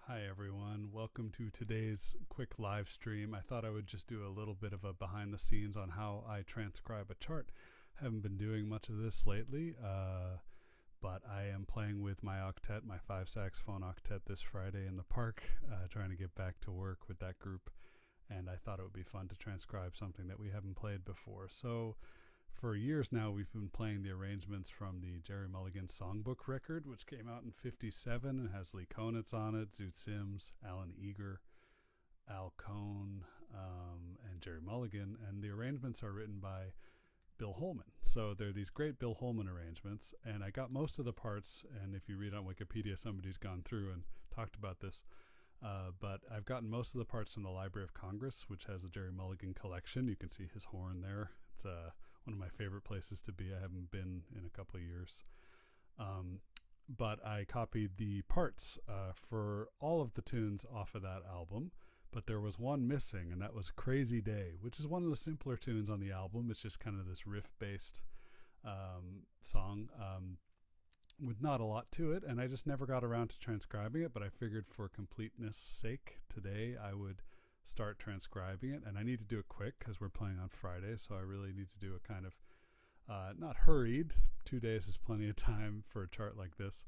Hi everyone, welcome to today's quick live stream. I thought I would just do a little bit of a behind the scenes on how I transcribe a chart. Haven't been doing much of this lately, but I am playing with my octet, my 5 saxophone octet this Friday in the park, trying to get back to work with that group, and I thought it would be fun to transcribe something that we haven't played before. So for years now, we've been playing the arrangements from the Jerry Mulligan Songbook record, which came out in '57 and has Lee Konitz on it, Zoot Sims, Alan Eager, Al Cohn, and Jerry Mulligan. And the arrangements are written by Bill Holman. So they're these great Bill Holman arrangements. And I got most of the parts. And if you read on Wikipedia, somebody's gone through and talked about this. But I've gotten most of the parts from the Library of Congress, which has the Jerry Mulligan collection. You can see his horn there. It's one of my favorite places to be. I haven't been in a couple of years. But I copied the parts for all of the tunes off of that album. But there was one missing, and that was Crazy Day, which is one of the simpler tunes on the album. It's just kind of this riff-based song with not a lot to it. And I just never got around to transcribing it, but I figured for completeness sake, today I would start transcribing it, and I need to do it quick because we're playing on Friday, so I really need to do a kind of not hurried. 2 days is plenty of time for a chart like this,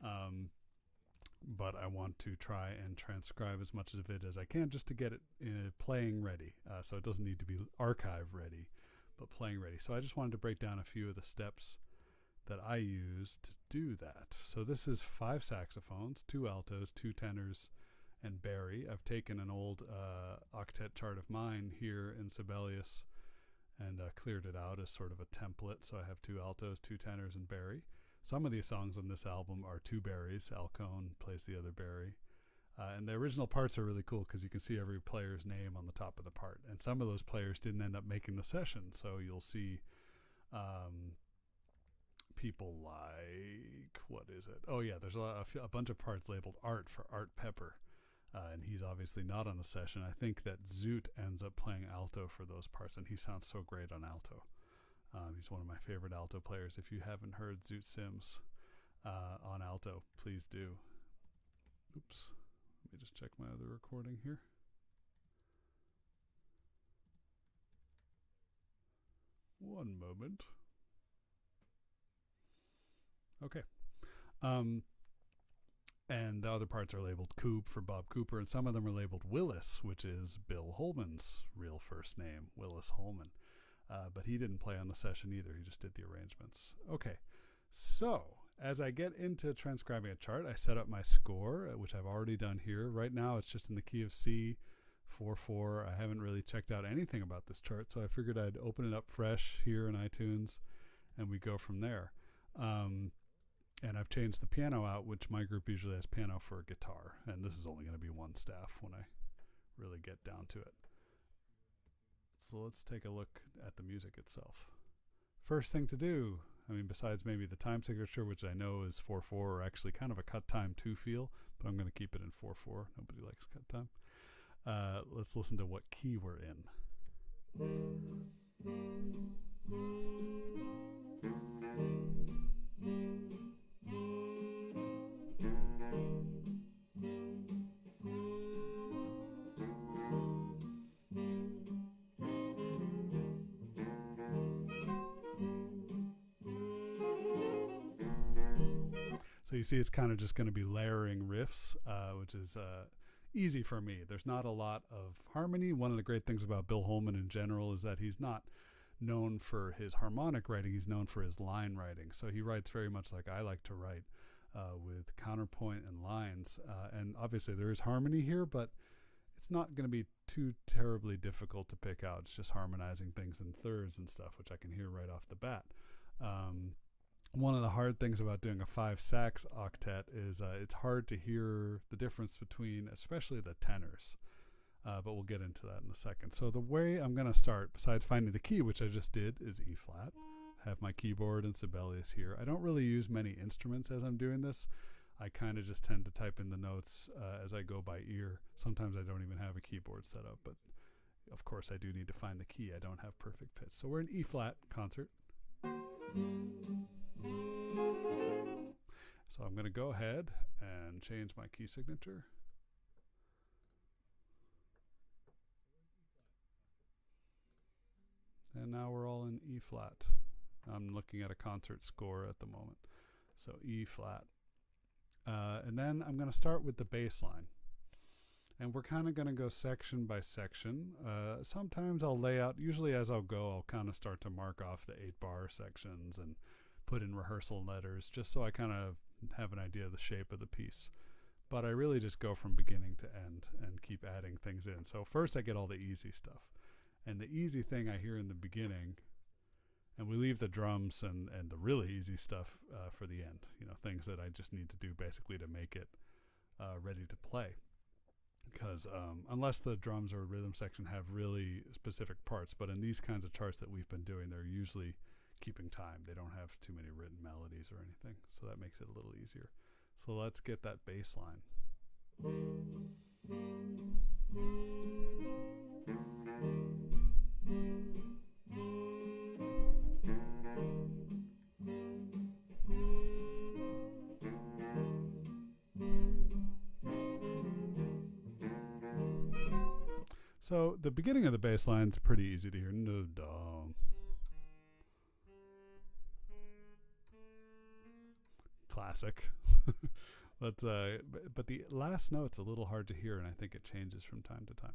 but I want to try and transcribe as much of it as I can just to get it playing ready, so it doesn't need to be archive ready, but playing ready. So I just wanted to break down a few of the steps that I use to do that. So this is 5 saxophones, 2 altos, 2 tenors, and Barry. I've taken an old octet chart of mine here in Sibelius and cleared it out as sort of a template. So I have 2 altos, 2 tenors, and Barry. Some of these songs on this album are 2 Barrys. Al Cohn plays the other Barry. And the original parts are really cool because you can see every player's name on the top of the part. And some of those players didn't end up making the session. So you'll see people like, what is it? Oh yeah, there's a bunch of parts labeled Art for Art Pepper. And he's obviously not on the session. I think that Zoot ends up playing alto for those parts, and he sounds so great on alto. He's one of my favorite alto players. If you haven't heard Zoot Sims on alto, please do. Oops. Let me just check my other recording here. One moment. Okay. And the other parts are labeled Coop for Bob Cooper, and some of them are labeled Willis, which is Bill Holman's real first name, Willis Holman. But he didn't play on the session either. He just did the arrangements. Okay, so as I get into transcribing a chart, I set up my score, which I've already done here. Right now it's just in the key of C, 4/4. I haven't really checked out anything about this chart, so I figured I'd open it up fresh here in iTunes, and we go from there. And I've changed the piano out, which my group usually has piano for guitar. And this is only going to be one staff when I really get down to it. So let's take a look at the music itself. First thing to do, I mean, besides maybe the time signature, which I know is 4/4, or actually kind of a cut time 2 feel, but I'm going to keep it in 4/4. Nobody likes cut time. Let's listen to what key we're in. So you see it's kind of just going to be layering riffs, which is easy for me. There's not a lot of harmony. One of the great things about Bill Holman in general is that he's not known for his harmonic writing. He's known for his line writing. So he writes very much like I like to write, with counterpoint and lines. And obviously there is harmony here, but it's not going to be too terribly difficult to pick out. It's just harmonizing things in thirds and stuff, which I can hear right off the bat. One of the hard things about doing a 5 sax octet is it's hard to hear the difference between especially the tenors, but we'll get into that in a second. So the way I'm going to start, besides finding the key, which I just did, is E flat. I have my keyboard and Sibelius here. I don't really use many instruments as I'm doing this. I kind of just tend to type in the notes as I go by ear. Sometimes I don't even have a keyboard set up, but of course I do need to find the key. I don't have perfect pitch. So we're in E flat concert. So I'm going to go ahead and change my key signature And now we're all in E flat. I'm looking at a concert score at the moment. So E flat. And then I'm going to start with the bass line. And we're kind of going to go section by section. Sometimes I'll lay out, usually as I'll go, I'll kind of start to mark off the 8-bar sections and put in rehearsal letters just so I kind of have an idea of the shape of the piece. But I really just go from beginning to end and keep adding things in. So first I get all the easy stuff. And the easy thing I hear in the beginning, and we leave the drums and the really easy stuff for the end. You know, things that I just need to do basically to make it ready to play. Because unless the drums or rhythm section have really specific parts, but in these kinds of charts that we've been doing, they're usually keeping time. They don't have too many written melodies or anything, so that makes it a little easier. So let's get that bass line. So the beginning of the bass line is pretty easy to hear. No, dum. Classic. But the last note's a little hard to hear, and I think it changes from time to time.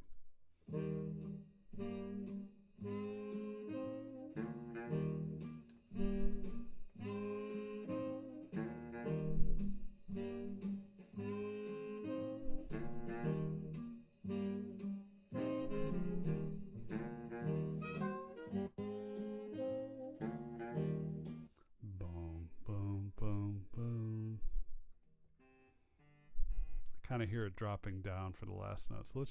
Boom, boom, boom, boom. Kind of hear it dropping down for the last note. So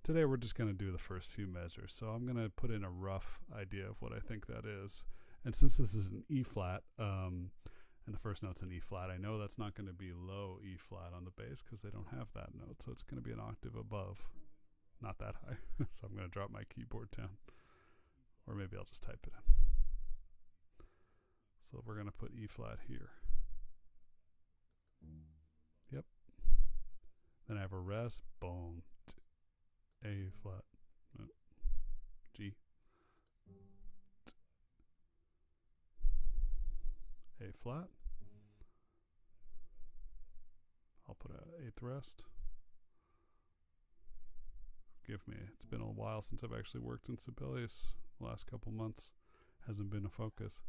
today we're just going to do the first few measures. So I'm going to put in a rough idea of what I think that is. And since this is an E flat, and the first note's an E flat, I know that's not going to be low E flat on the bass because they don't have that note. So it's going to be an octave above, not that high. So I'm going to drop my keyboard down, or maybe I'll just type it in. So we're going to put E flat here. Yep. Then I have a rest, boom, A flat, G, A flat. I'll put an 8th rest. Forgive me, it's been a while since I've actually worked in Sibelius. The last couple months hasn't been a focus.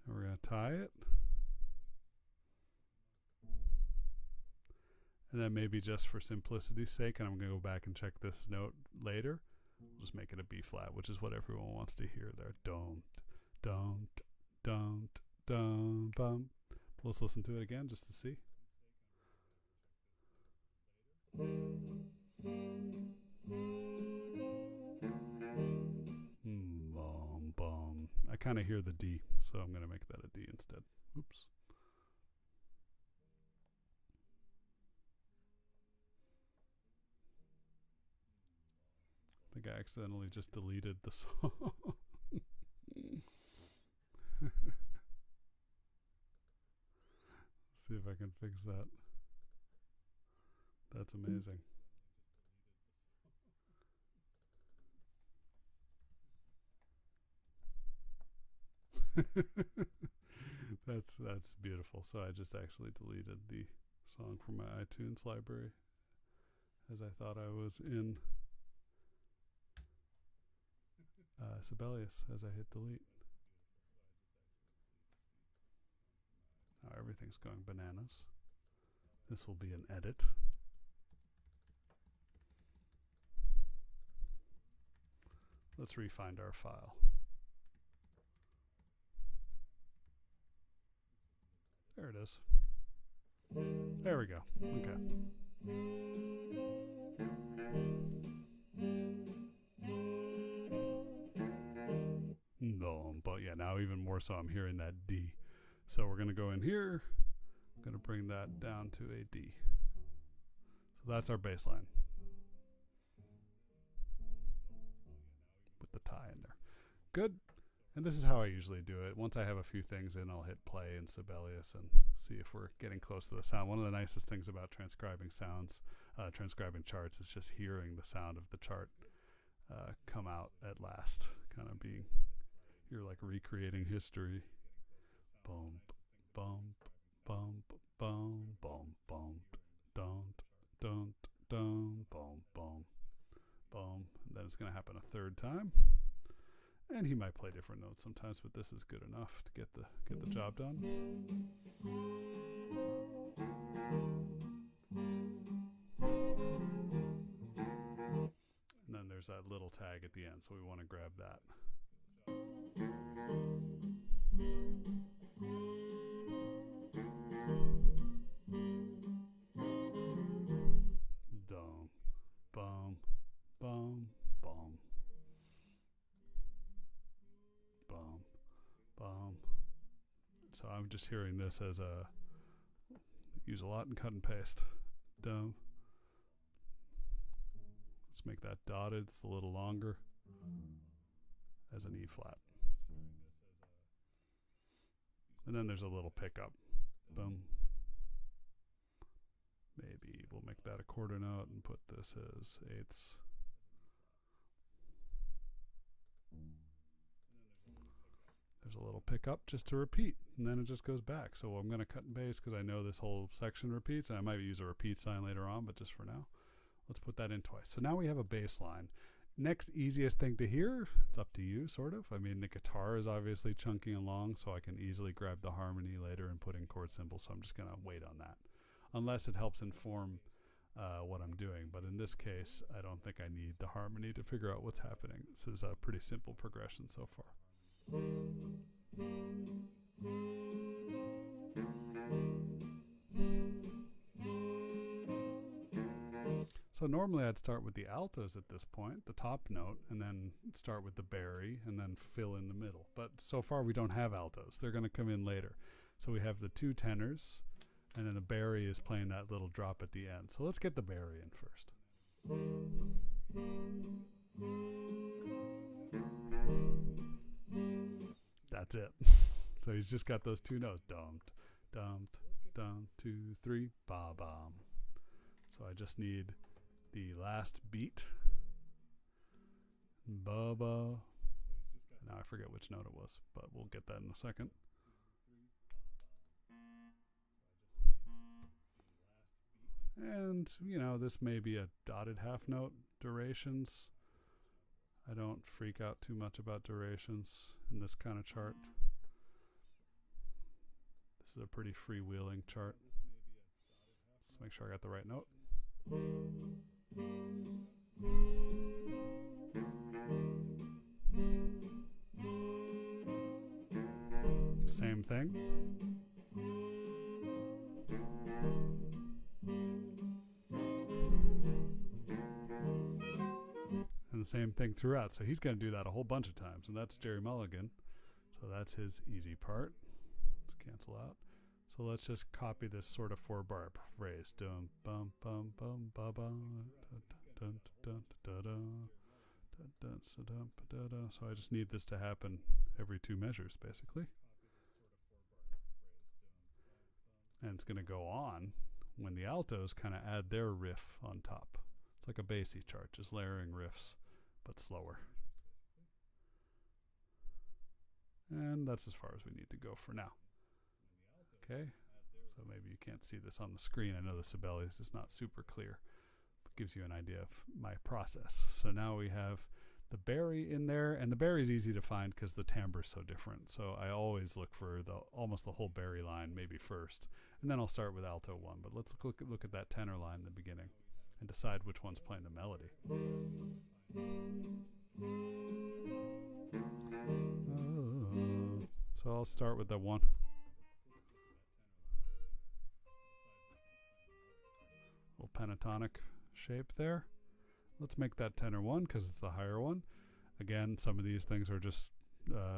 And we're going to tie it. And then maybe just for simplicity's sake, and I'm going to go back and check this note later, we'll just make it a B flat, which is what everyone wants to hear there. Don't, don't, don't, don't, bum. Let's listen to it again just to see. Bum, bum. I kind of hear the D, so I'm going to make that a D instead. Oops. I think I accidentally just deleted the song. Let's see if I can fix that. That's amazing. That's beautiful. So I just actually deleted the song from my iTunes library, as I thought I was in Sibelius as I hit delete. Now everything's going bananas. This will be an edit. Let's re-find our file. There it is. There we go. Okay. No, but yeah, now even more so I'm hearing that D. So we're going to go in here. I'm going to bring that down to a D. So that's our bass line. With the tie in there. Good. And this is how I usually do it. Once I have a few things in, I'll hit play in Sibelius and see if we're getting close to the sound. One of the nicest things about transcribing sounds, transcribing charts, is just hearing the sound of the chart come out at last. Kind of being, you're like recreating history. Boom, boom, boom, boom, boom, boom, don't, don't, boom, boom, boom. And then it's going to happen a third time. And he might play different notes sometimes, but this is good enough to get the job done. And then there's that little tag at the end, so we want to grab that. Dum, bum, bum, bum. Bum, bum. So I'm just hearing this as a use a lot in cut and paste. Dum. Let's make that dotted. It's a little longer as an E flat. And then there's a little pickup. Boom. Maybe we'll make that a quarter note and put this as eighths. There's a little pickup just to repeat, and then it just goes back. So I'm going to cut and paste because I know this whole section repeats, and I might use a repeat sign later on, but just for now, let's put that in twice. So now we have a bass line. Next easiest thing to hear, it's up to you, sort of. I mean, the guitar is obviously chunking along, so I can easily grab the harmony later and put in chord symbols, so I'm just going to wait on that, unless it helps inform what I'm doing. But in this case, I don't think I need the harmony to figure out what's happening. This is a pretty simple progression so far. So normally I'd start with the altos at this point, the top note, and then start with the bari and then fill in the middle. But so far we don't have altos. They're going to come in later. So we have the two tenors, and then the bari is playing that little drop at the end. So let's get the bari in first. That's it. So he's just got those two notes. Dumped, dumped, dumped, 2, 3, ba bam. So I just need the last beat. Ba ba. Now I forget which note it was, but we'll get that in a second. And, you know, this may be a dotted half note durations. I don't freak out too much about durations in this kind of chart. This is a pretty freewheeling chart. Let's make sure I got the right note. Same thing. And the same thing throughout. So he's going to do that a whole bunch of times, and that's Jerry Mulligan. So that's his easy part. Let's cancel out. So let's just copy this sort of 4-bar phrase. Dum bum bum bum ba ba dun dun da da dun da da. So I just need this to happen every 2 measures, basically. And it's going to go on when the altos kind of add their riff on top. It's like a bassy chart, just layering riffs, but slower. And that's as far as we need to go for now. Okay, so maybe you can't see this on the screen. I know the Sibelius is not super clear, but gives you an idea of my process. So now we have the bari in there, and the bari is easy to find because the timbre is so different. So I always look for almost the whole bari line maybe first, and then I'll start with alto 1. But let's look at that tenor line in the beginning and decide which one's playing the melody. So I'll start with the 1. Little pentatonic shape there. Let's make that tenor 1 because it's the higher one. Again, some of these things are just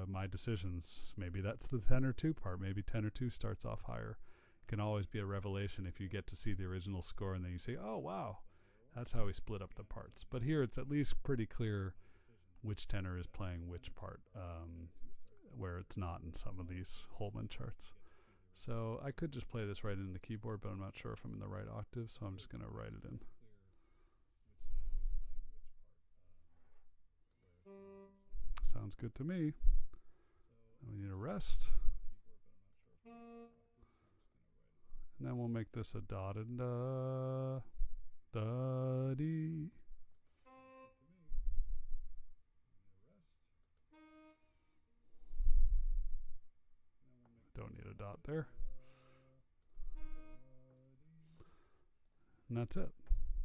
my decisions. Maybe that's the tenor 2 part. Maybe tenor 2 starts off higher. It can always be a revelation if you get to see the original score and then you say, oh wow, that's how we split up the parts. But here it's at least pretty clear which tenor is playing which part. where it's not in some of these Holman charts. So I could just play this right in the keyboard, but I'm not sure if I'm in the right octave, so I'm just going to write it in. Sounds good to me. We need a rest. And then we'll make this a dotted da, da, dee. Don't need a dot there. And that's it.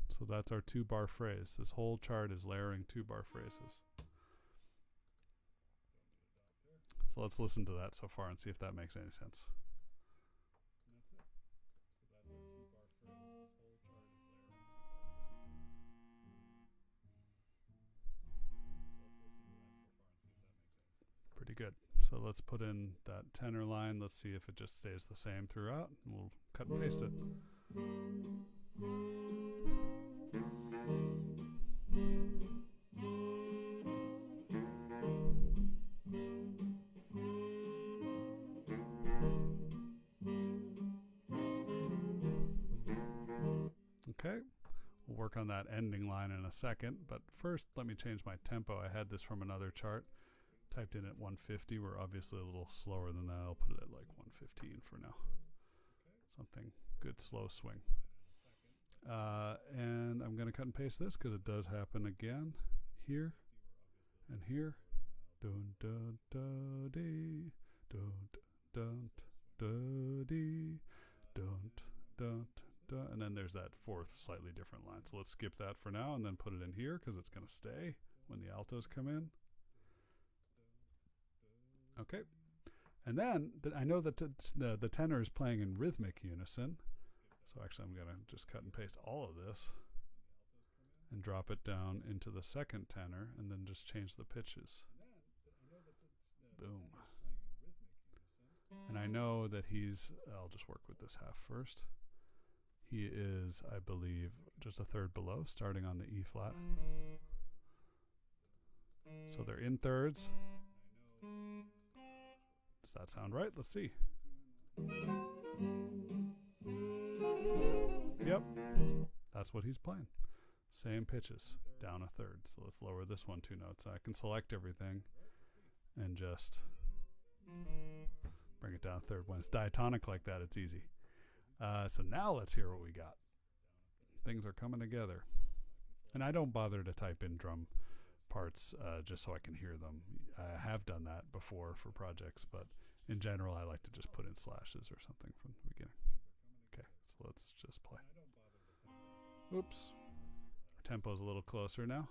So that's our 2-bar phrase. This whole chart is layering 2-bar phrases. So let's listen to that so far and see if that makes any sense. Pretty good. So let's put in that tenor line. Let's see if it just stays the same throughout. And we'll cut and paste it. Okay, we'll work on that ending line in a second, but first let me change my tempo. I had this from another chart, typed in at 150. We're obviously a little slower than that. I'll put it at like 115 for now. Something good, slow swing. And I'm going to cut and paste this because it does happen again here and here. Dun dun dun dee, dun dun dun dee, dun dun. And then there's that fourth slightly different line. So let's skip that for now and then put it in here because it's going to stay when the altos come in. Okay. And then I know that the tenor is playing in rhythmic unison. So actually I'm going to just cut and paste all of this and drop it down into the second tenor and then just change the pitches. Boom. And I know that I'll just work with this half first. He is, I believe, just a third below, starting on the E flat. So they're in thirds. Does that sound right? Let's see. Yep. That's what he's playing. Same pitches, down a third. So let's lower this one 2 notes. I can select everything and just bring it down a third. When it's diatonic like that, it's easy. So now let's hear what we got. Things are coming together. And I don't bother to type in drum parts just so I can hear them. I have done that before for projects, but in general I like to just put in slashes or something from the beginning. Okay, so let's just play. Oops. Our tempo's a little closer now.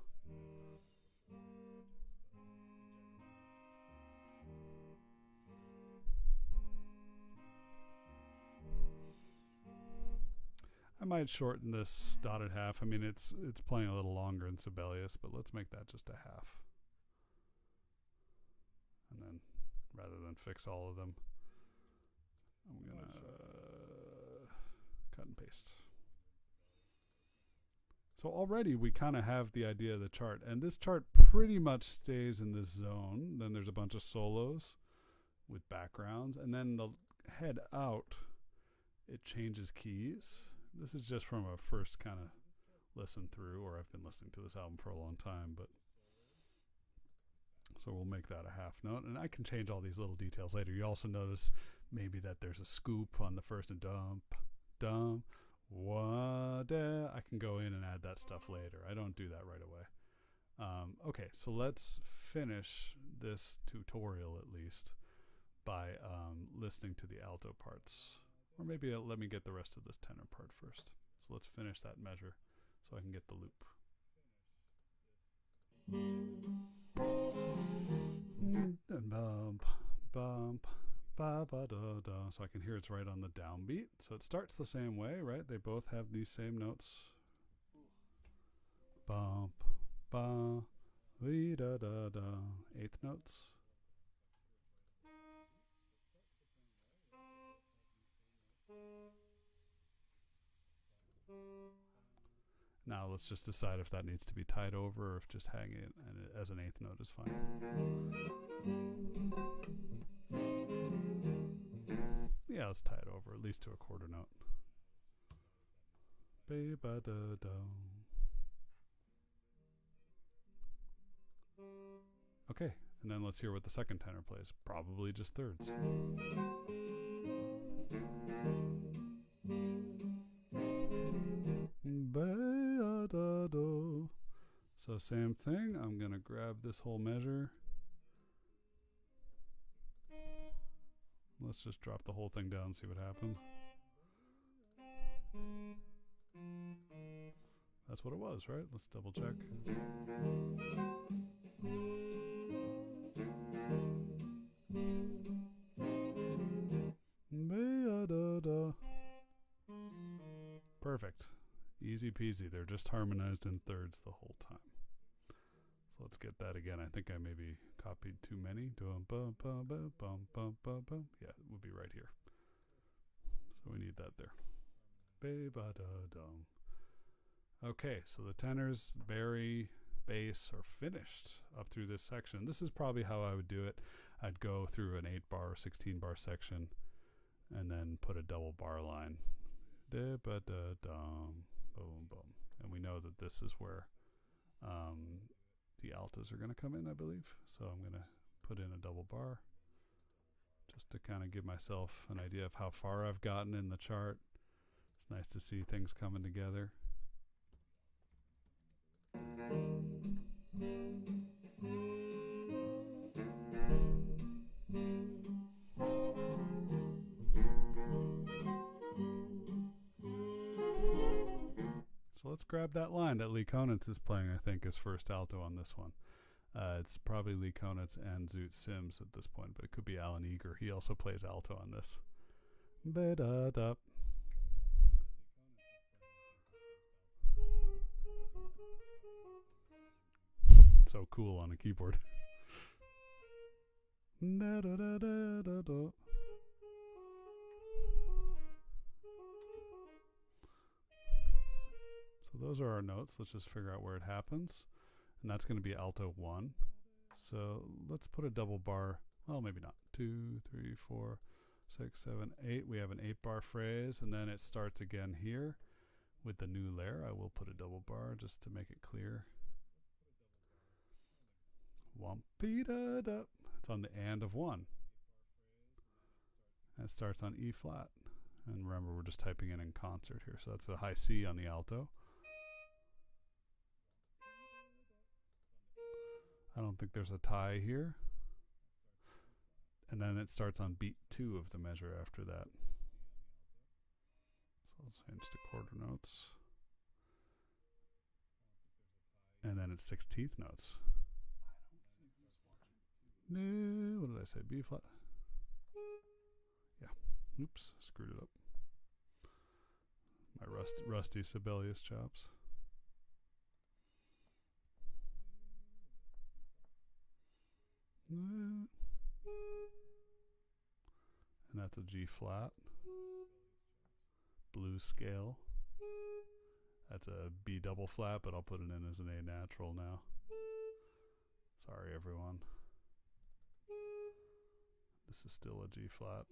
I might shorten this dotted half. I mean, it's playing a little longer in Sibelius, but let's make that just a half. And then, rather than fix all of them, I'm going to cut and paste. So already we kind of have the idea of the chart. And this chart pretty much stays in this zone. Then there's a bunch of solos with backgrounds. And then the head out, it changes keys. This is just from a first kind of listen through, or I've been listening to this album for a long time, but so we'll make that a half note, and I can change all these little details later. You also notice maybe that there's a scoop on the first and dump, wah-da. I can go in and add that stuff later. I don't do that right away. Okay, so let's finish this tutorial at least by listening to the alto parts. Or maybe let me get the rest of this tenor part first. So let's finish that measure so I can get the loop. And bump, bump, ba ba da da. So I can hear it's right on the downbeat. So it starts the same way, right? They both have these same notes. Bump, ba, we da da da. Eighth notes. Now let's just decide if that needs to be tied over or if just hanging it as an eighth note is fine. Yeah, let's tie it over, at least to a quarter note. Ba-ba-da-da. Okay, and then let's hear what the second tenor plays. Probably just thirds. Ba-da-da. So same thing, I'm going to grab this whole measure. Let's just drop the whole thing down and see what happens. That's what it was, right? Let's double check. Perfect. Easy peasy. They're just harmonized in thirds the whole time. So let's get that again. I think I maybe copied too many. Yeah, it would be right here. So we need that there. Okay, so the tenors, bari, bass are finished up through this section. This is probably how I would do it. I'd go through an 8-bar or 16-bar section and then put a double bar line. Boom, boom. And we know that this is where the altos are going to come in, I believe. So I'm going to put in a double bar just to kind of give myself an idea of how far I've gotten in the chart. It's nice to see things coming together. So let's grab that line that Lee Konitz is playing, I think, as first alto on this one. It's probably Lee Konitz and Zoot Sims at this point, but it could be Alan Eager. He also plays alto on this. Ba-da-da. So cool on a keyboard. Da-da-da-da-da-da. So those are our notes. Let's just figure out where it happens. And that's going to be alto 1. So let's put a double bar. Well, maybe not. 2, 3, 4, 6, 7, 8. We have an 8-bar phrase, and then it starts again here with the new layer. I will put a double bar just to make it clear. Wump-ee-da-da. It's on the and of 1. And it starts on E flat. And remember, we're just typing in concert here. So that's a high C on the alto. I don't think there's a tie here. And then it starts on beat 2 of the measure after that. So let's change to quarter notes. And then it's 16th notes. No, what did I say? B flat. Yeah. Oops, screwed it up. My rusty Sibelius chops. And that's a G flat. Blues scale. That's a B double flat, but I'll put it in as an A natural now. Sorry, everyone. This is still a G flat.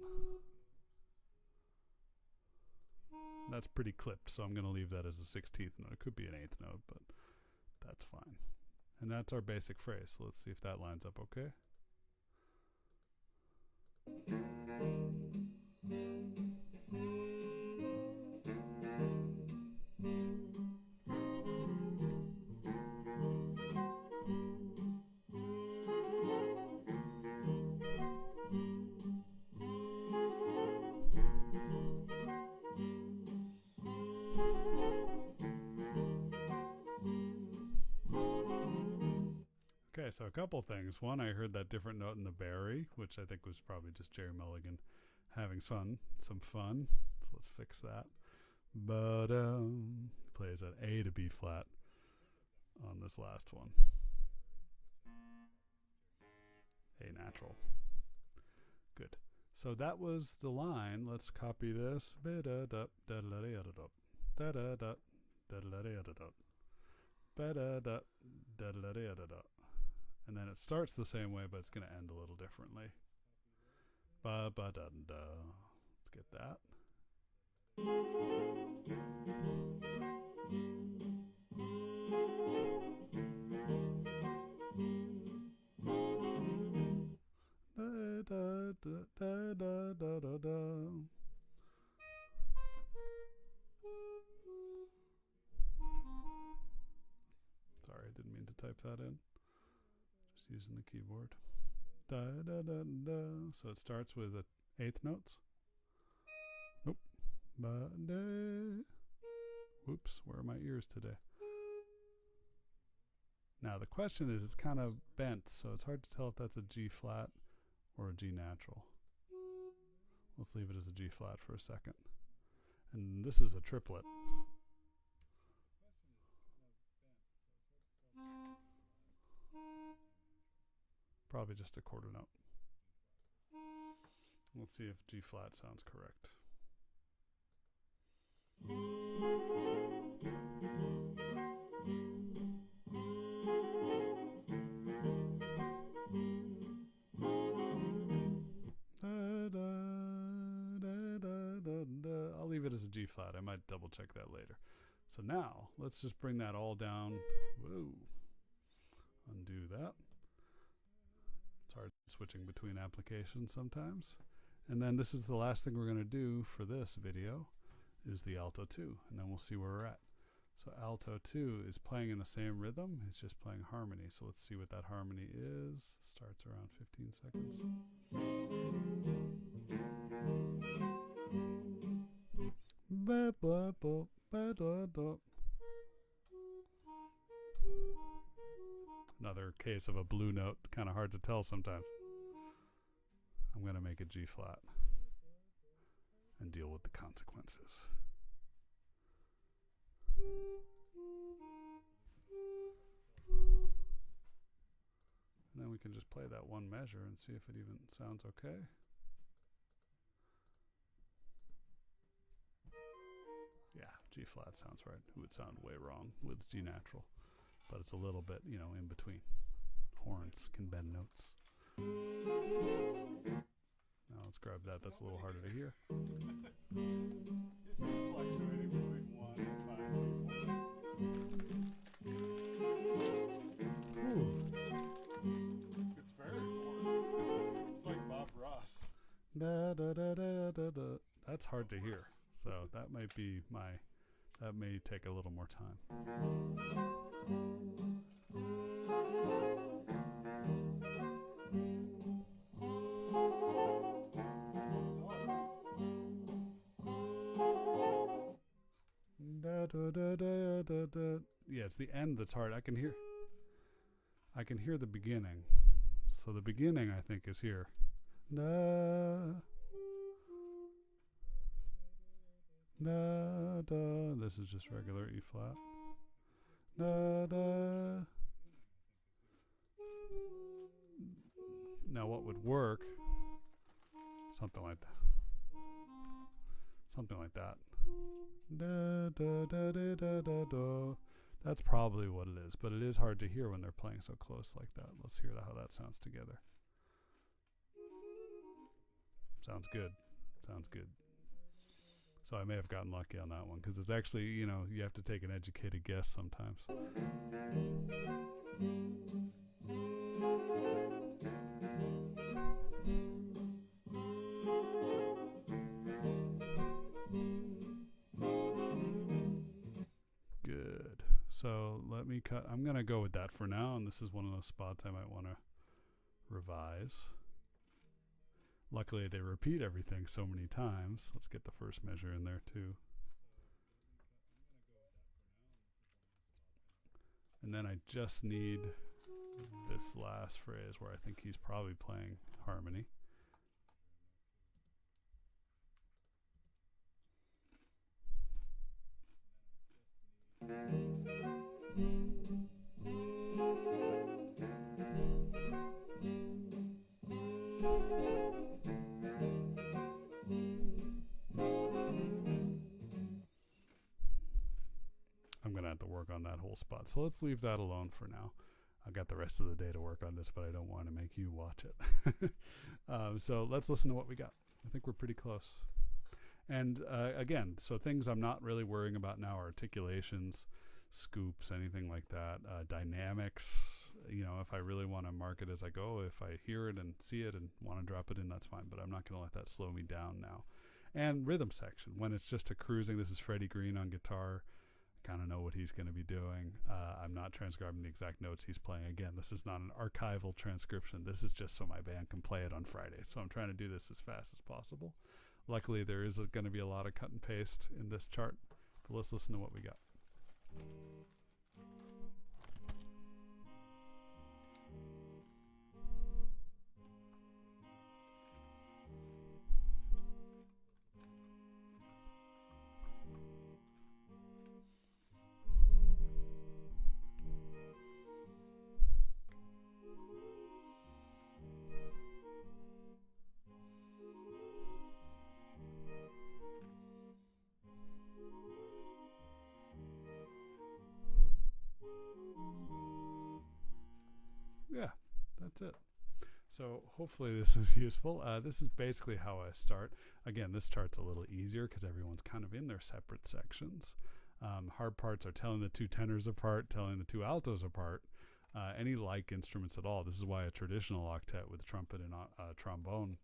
That's pretty clipped, so I'm going to leave that as a 16th note. It could be an 8th note, but that's fine. And that's our basic phrase. So let's see if that lines up okay. Okay, so a couple things. One, I heard that different note in the bari, which I think was probably just Jerry Mulligan having some fun. So let's fix that. But plays an A to B flat on this last one. A natural. Good. So that was the line. Let's copy this. And then it starts the same way, but it's going to end a little differently. Let's get that. Sorry, I didn't mean to type that in. Just using the keyboard. So it starts with the eighth notes. Nope. Whoops, where are my ears today? Now the question is, it's kind of bent, so it's hard to tell if that's a G flat or a G natural. Let's leave it as a G flat for a second. And this is a triplet. Probably just a quarter note. Let's see if G flat sounds correct. I'll leave it as a G flat. I might double check that later. So now let's just bring that all down. Whoa. Undo that. It's hard switching between applications sometimes. And then this is the last thing we're going to do for this video is the alto 2, and then we'll see where we're at. So alto 2 is playing in the same rhythm, it's just playing harmony. So let's see what that harmony is. Starts around 15 seconds. Another case of a blue note, kind of hard to tell sometimes. I'm going to make a G flat and deal with the consequences. And then we can just play that one measure and see if it even sounds okay. Yeah, G flat sounds right. It would sound way wrong with G natural, but it's a little bit, you know, in between. Horns can bend notes. Now let's grab that. That's a little harder to hear. Fluctuating between 1 and 5. It's very boring. It's like Bob Ross. That's hard to hear. So that might be that may take a little more time. Yeah, it's the end that's hard. I can hear the beginning. So the beginning, I think, is here. This is just regular E flat. Now what would work? Something like that. Something like that. That's probably what it is, but it is hard to hear when they're playing so close like that. Let's hear how that sounds together. Sounds good. Sounds good. So I may have gotten lucky on that one, because it's actually, you know, you have to take an educated guess sometimes. Good. So let me cut. I'm going to go with that for now, and this is one of those spots I might want to revise. Luckily, they repeat everything so many times. Let's get the first measure in there too. And then I just need this last phrase where I think he's probably playing harmony. I'm work on that whole spot. So let's leave that alone for now. I've got the rest of the day to work on this, but I don't want to make you watch it. So let's listen to what we got. I think we're pretty close. And again, so things I'm not really worrying about now are articulations, scoops, anything like that. Dynamics, if I really want to mark it as I go, if I hear it and see it and want to drop it in, that's fine. But I'm not going to let that slow me down now. And rhythm section, when it's just a cruising, this is Freddie Green on guitar. Kind of know what he's going to be doing. I'm not transcribing the exact notes he's playing. Again, this is not an archival transcription. This is just so my band can play it on Friday. So I'm trying to do this as fast as possible. Luckily, there is going to be a lot of cut and paste in this chart. But let's listen to what we got. Yeah, that's it. So hopefully this is useful. This is basically how I start. Again, this chart's a little easier because everyone's kind of in their separate sections. Hard parts are telling the two tenors apart, telling the two altos apart. Any like instruments at all. This is why a traditional octet with trumpet and trombone,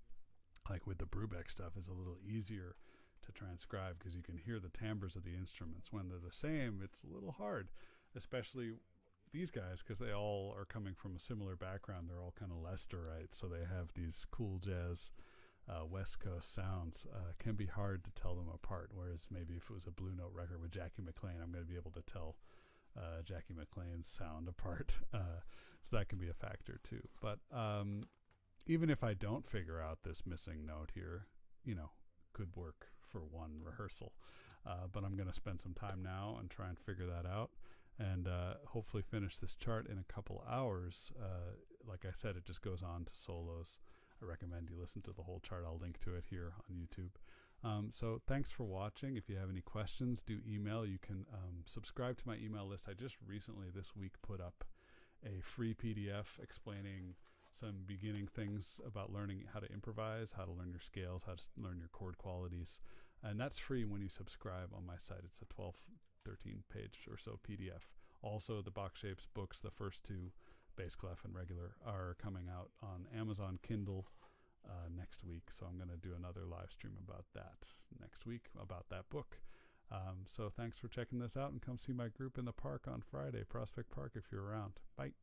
like with the Brubeck stuff, is a little easier to transcribe because you can hear the timbres of the instruments. When they're the same, it's a little hard, especially these guys, because they all are coming from a similar background. They're all kind of Leicesterites, so they have these cool jazz West Coast sounds. Can be hard to tell them apart, whereas maybe if it was a Blue Note record with Jackie McLean, I'm going to be able to tell Jackie McLean's sound apart. So that can be a factor too. But even if I don't figure out this missing note here, could work for one rehearsal. But I'm going to spend some time now and try and figure that out. And hopefully finish this chart in a couple hours. Like I said, it just goes on to solos. I recommend you listen to the whole chart. I'll link to it here on YouTube. So thanks for watching. If you have any questions, do email. You can subscribe to my email list. I just recently this week put up a free PDF explaining some beginning things about learning how to improvise, how to learn your scales, how to learn your chord qualities. And that's free when you subscribe on my site. It's a 13 page or so PDF. Also, the Box Shapes books, the first two, bass clef and regular, are coming out on Amazon Kindle next week. So I'm going to do another live stream about that next week, about that book. So thanks for checking this out, and come see my group in the park on Friday, Prospect Park, if you're around. Bye.